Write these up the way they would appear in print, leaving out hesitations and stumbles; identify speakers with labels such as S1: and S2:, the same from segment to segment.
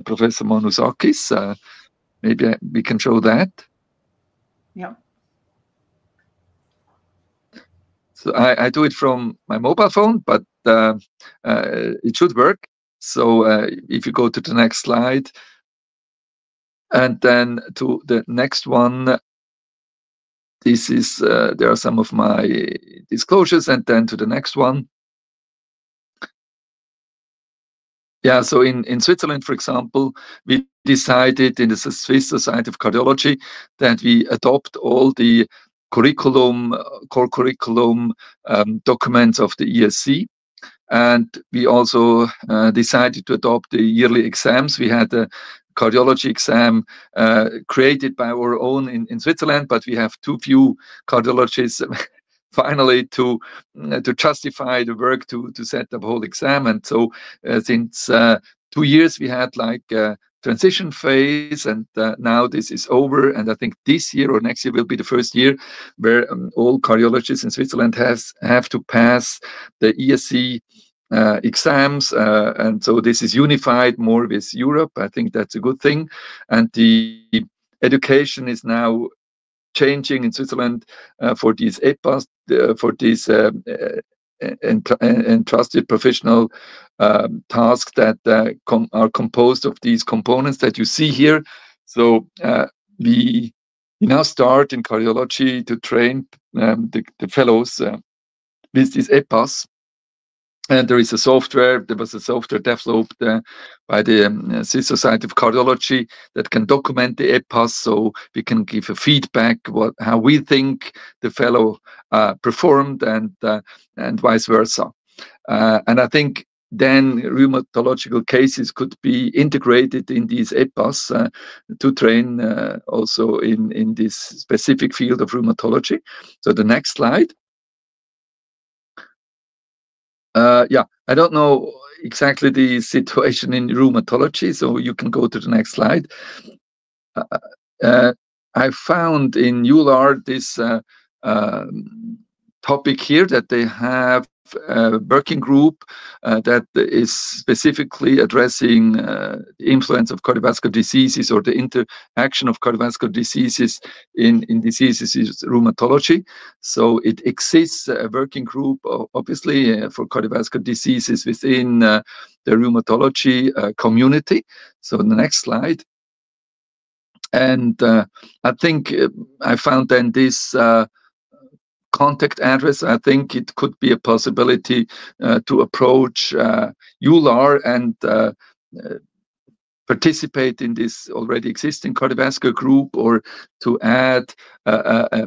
S1: Professor Monousakis. Maybe we can show that.
S2: Yeah.
S1: So I do it from my mobile phone, but it should work. So if you go to the next slide, and then to the next one, this is there are some of my disclosures, and then to the next one. Yeah, so in Switzerland, for example, we decided in the Swiss Society of Cardiology that we adopt all the curriculum, core curriculum documents of the ESC. And we also decided to adopt the yearly exams. We had a cardiology exam created by our own in Switzerland, but we have too few cardiologists finally to justify the work to set up a whole exam. And so since 2 years we had like a transition phase, and now this is over, and I think this year or next year will be the first year where all cardiologists in Switzerland have to pass the ESC exams, and so this is unified more with Europe. I think that's a good thing, and the education is now changing in Switzerland for these EPAs, for these entrusted professional tasks that are composed of these components that you see here. So we now start in cardiology to train the fellows with these EPAs. And there was a software developed by the Swiss Society of Cardiology that can document the EPAs, so we can give a feedback how we think the fellow performed, and vice versa. And I think then rheumatological cases could be integrated in these EPAs to train also in this specific field of rheumatology. So the next slide. Yeah, I don't know exactly the situation in rheumatology, so you can go to the next slide. I found in EULAR this topic here that they have a working group that is specifically addressing the influence of cardiovascular diseases or the interaction of cardiovascular diseases in diseases is rheumatology. So it exists a working group, obviously, for cardiovascular diseases within the rheumatology community. So the next slide. And I think I found then this contact address. I think it could be a possibility to approach EULAR and participate in this already existing cardiovascular group, or to add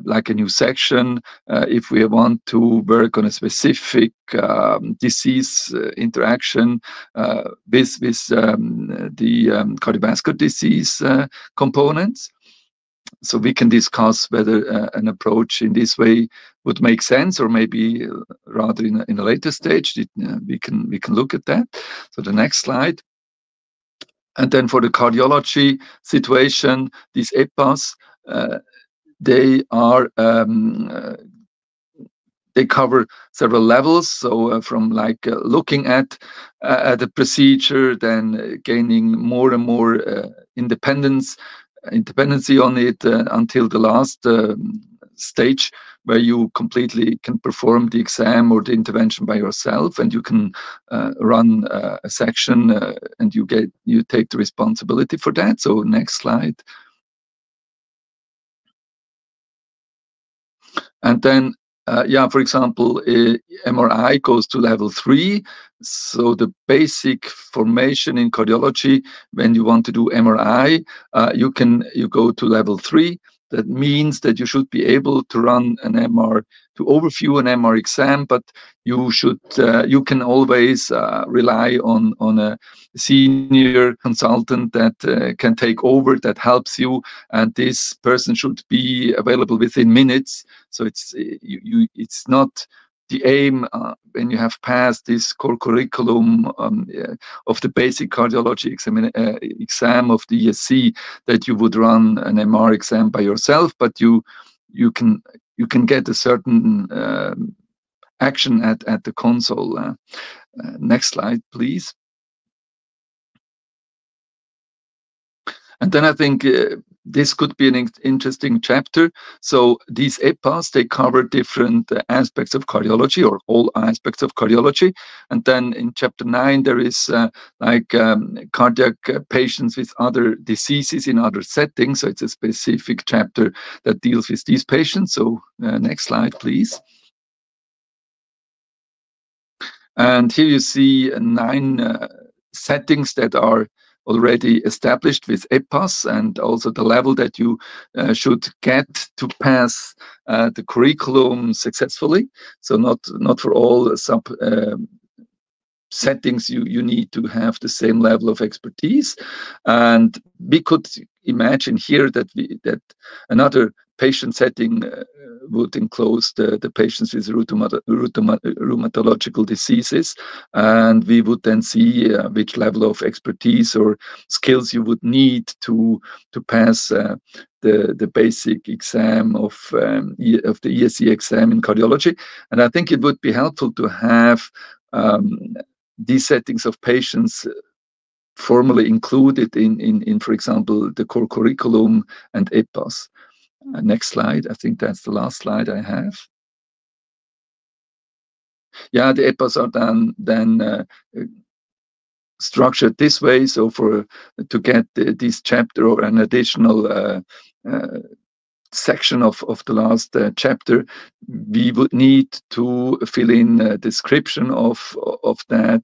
S1: like a new section if we want to work on a specific disease interaction with the cardiovascular disease components. So we can discuss whether an approach in this way would make sense, or maybe rather in a later stage. We can look at that. So the next slide. And then for the cardiology situation, these EPAs, they cover several levels. So from like looking at the procedure, then gaining more and more independency on it until the last stage where you completely can perform the exam or the intervention by yourself, and you can run a section and you take the responsibility for that. So next slide. And then for example, MRI goes to level 3. So the basic formation in cardiology, when you want to do MRI, you go to level 3. That means that you should be able to run an MR, to overview an MR exam, but you can always rely on a senior consultant that can take over, that helps you, and this person should be available within minutes. So it's not the aim when you have passed this core curriculum of the basic cardiology exam of the ESC that you would run an MR exam by yourself, but you can get a certain action at the console. Next slide, please. And then I think this could be an interesting chapter. So these EPAs, they cover different aspects of cardiology, or all aspects of cardiology. And then in chapter 9, there is cardiac patients with other diseases in other settings. So it's a specific chapter that deals with these patients. So next slide, please. And here you see 9 settings that are already established with EPAS, and also the level that you should get to pass the curriculum successfully. So not for all sub settings you need to have the same level of expertise. And we could imagine here that another patient setting would enclose the patients with rheumatological diseases, and we would then see which level of expertise or skills you would need to pass the basic exam of the ESC exam in cardiology. And I think it would be helpful to have these settings of patients formally included in, for example, the core curriculum and EPAS. Next slide. I think that's the last slide I have. Yeah, the EPAs are then structured this way. So to get this chapter or an additional section of the last chapter, we would need to fill in a description of that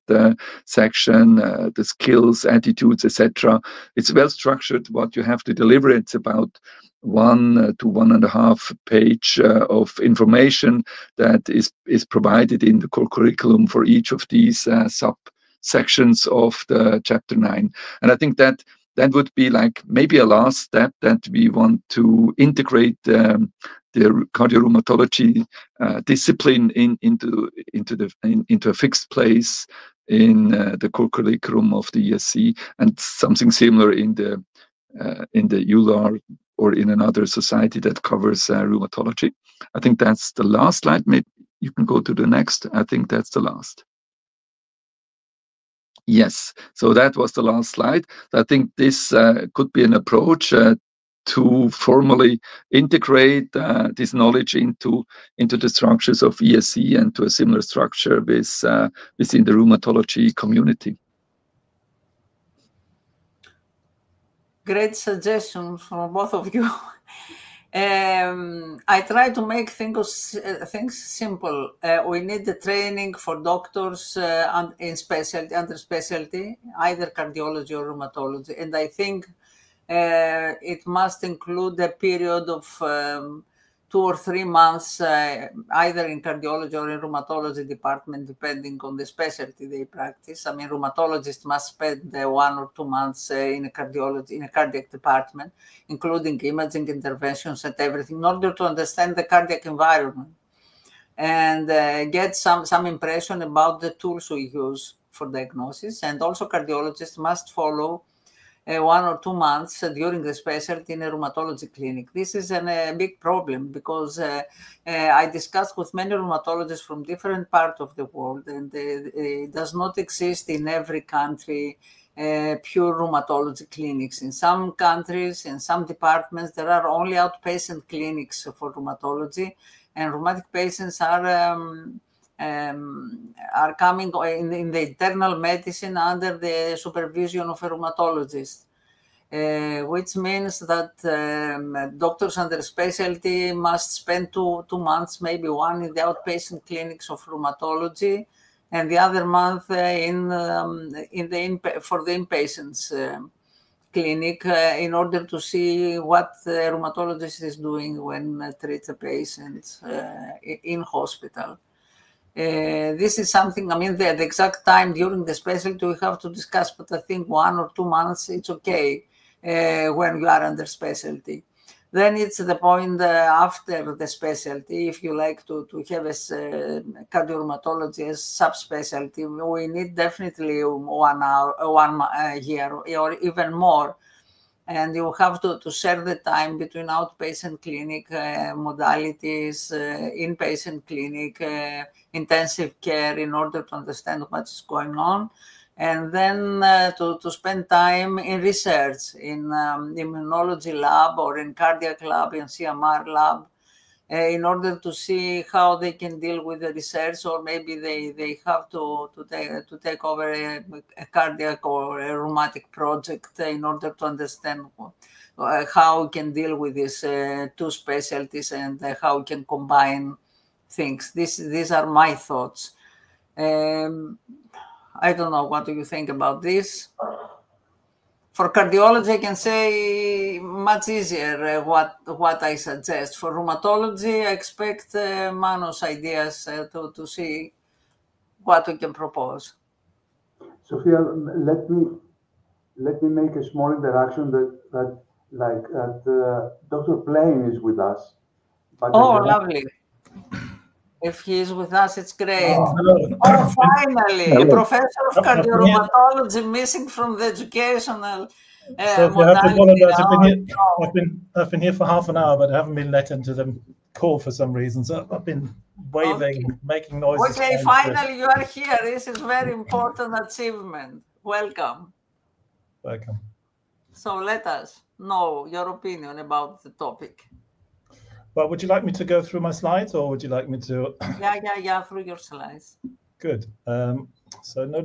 S1: section, the skills, attitudes, etc. It's well structured what you have to deliver. It's about 1 to 1.5 page of information that is provided in the core curriculum for each of these subsections of the chapter 9. And I think that would be like maybe a last step, that we want to integrate the cardio-rheumatology discipline into a fixed place in the core curriculum of the ESC, and something similar in the EULAR or in another society that covers rheumatology. I think that's the last slide. Maybe you can go to the next. I think that's the last. Yes, so that was the last slide. I think this could be an approach to formally integrate this knowledge into the structures of ESC and to a similar structure within the rheumatology community.
S2: Great suggestions from both of you. I try to make things simple. We need the training for doctors under specialty, either cardiology or rheumatology. And I think it must include a period of 2 or 3 months, either in cardiology or in rheumatology department, depending on the specialty they practice. I mean, rheumatologists must spend 1 or 2 months in a cardiac department, including imaging interventions and everything, in order to understand the cardiac environment and get some impression about the tools we use for diagnosis. And also cardiologists must follow 1 or 2 months during the specialty in a rheumatology clinic. This is a big problem, because I discussed with many rheumatologists from different parts of the world, and it does not exist in every country pure rheumatology clinics. In some countries, in some departments, there are only outpatient clinics for rheumatology, and rheumatic patients are coming in the internal medicine under the supervision of a rheumatologist, which means that doctors under specialty must spend two months, maybe one in the outpatient clinics of rheumatology, and the other month for the inpatients clinic in order to see what the rheumatologist is doing when treats a patient in hospital. This is something, I mean, the exact time during the specialty we have to discuss, but I think 1 or 2 months, it's okay when you are under specialty. Then it's the point after the specialty, if you like to have a cardiorheumatology as subspecialty, we need definitely 1 year or even more. And you have to share the time between outpatient clinic modalities, inpatient clinic, intensive care, in order to understand what is going on. and then to spend time in research, in immunology lab or in cardiac lab, in CMR lab, in order to see how they can deal with the research, or maybe they have to take over a cardiac or a rheumatic project in order to understand how we can deal with these two specialties and how we can combine things. These are my thoughts. I don't know, what do you think about this? For cardiology, I can say much easier what I suggest. For rheumatology, I expect Manos' ideas to see what we can propose.
S3: Sophia, let me make a small interaction that Dr. Plain is with us. But
S2: lovely. If he is with us, it's great.
S4: Hello.
S2: Oh, finally,
S1: Hello.
S2: a professor of cardiorheumatology missing from the educational
S4: So I have to apologize.
S2: Oh,
S4: I've been here for half an hour, but I haven't been let into the call for some reason. So I've been waving, making noises.
S2: Okay, finally you are here. This is very important achievement. Welcome.
S4: Welcome.
S2: So let us know your opinion about the topic.
S4: Well, would you like me to go through my slides, or would you like me to?
S2: Yeah, through your slides.
S4: Good. So no.